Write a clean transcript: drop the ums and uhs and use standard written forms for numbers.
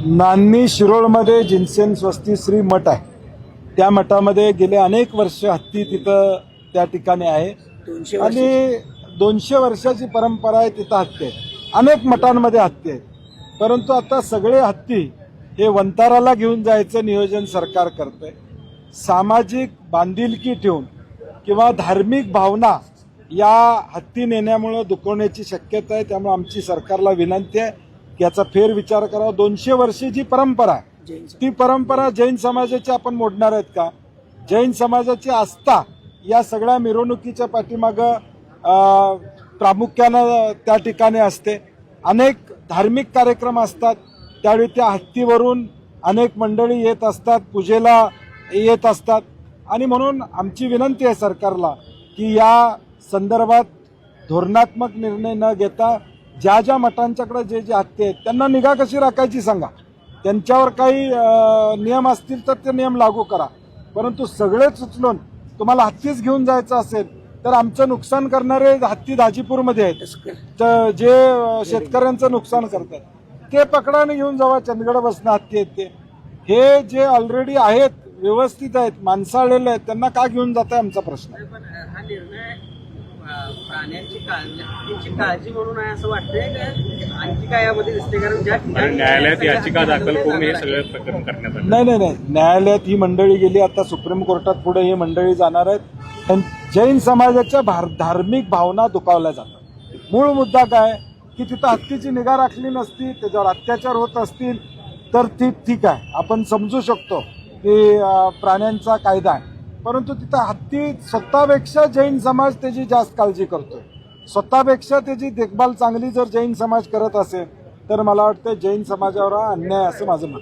नान्नी शिरोळमध्ये जिनसेन स्वस्ती श्री मठ आहे. त्या मठामध्ये गेले अनेक वर्ष हत्ती तिथं त्या ठिकाणी आहे आणि 200 वर्षाची परंपरा आहे. तिथं हत्ती आहे. अनेक मठांमध्ये हत्ती आहेत. परंतु आता सगळे हत्ती हे वंताराला घेऊन जायचं नियोजन सरकार करतंय. सामाजिक बांधिलकी ठेवून किंवा धार्मिक भावना या हत्ती नेण्यामुळे दुखवण्याची शक्यता आहे. त्यामुळे आमची सरकारला विनंती आहे की याचा फेरविचार करावा. 200 वर्षी जी परंपरा आहे ती परंपरा जैन समाजाची आपण मोडणार आहेत का? जैन समाजाची आस्था या सगळ्या मिरवणुकीच्या पाठीमागं प्रामुख्यानं त्या ठिकाणी असते. अनेक धार्मिक कार्यक्रम असतात त्यावेळी त्या हत्तीवरून अनेक मंडळी येत असतात, पूजेला येत असतात आणि म्हणून आमची विनंती आहे सरकारला की या संदर्भात धोरणात्मक निर्णय न घेता ज्या ज्या मठांच्याकडे जे जे हत्ती आहेत त्यांना निगा कशी राखायची सांगा. त्यांच्यावर काही नियम असतील तर ते नियम लागू करा. परंतु सगळेच उचलून तुम्हाला हत्तीच घेऊन जायचं असेल तर आमचं नुकसान करणारे हत्ती दाजीपूरमध्ये आहेत, तर जे शेतकऱ्यांचं नुकसान करतात ते पकडाने घेऊन जावा. चंदगड बसणं हत्ती आहेत ते. हे जे ऑलरेडी आहेत व्यवस्थित आहेत, माणसाळलेले आहेत, त्यांना का घेऊन जाताय आमचा प्रश्न. हा निर्णय प्राण्यांची काळजी म्हणून आहे असं वाटतंय का आणखी काय यामध्ये दिसते? कारण ज्या न्यायालयात याचिका दाखल करून हे सगळे प्रकरण करण्यात आले. नाही, न्यायालयात ही मंडळी गेली. आता सुप्रीम कोर्टात पुढे ही मंडळी जाणार आहेत. जैन समाजाच्या धार्मिक भावना दुखावल्या जातात. मूळ मुद्दा काय की तिथं हत्तीची निगा राखली नसती, त्याच्यावर अत्याचार होत असतील तर ठीक आहे, आपण समजू शकतो की प्राण्यांचा कायदा आहे. परंतु तिथं हत्ती स्वतःपेक्षा जैन समाज त्याची जास्त काळजी करतोय. स्वतःपेक्षा त्याची देखभाल चांगली जर जैन समाज करत असेल तर मला वाटतं जैन समाजावर हा अन्याय असं माझं मत.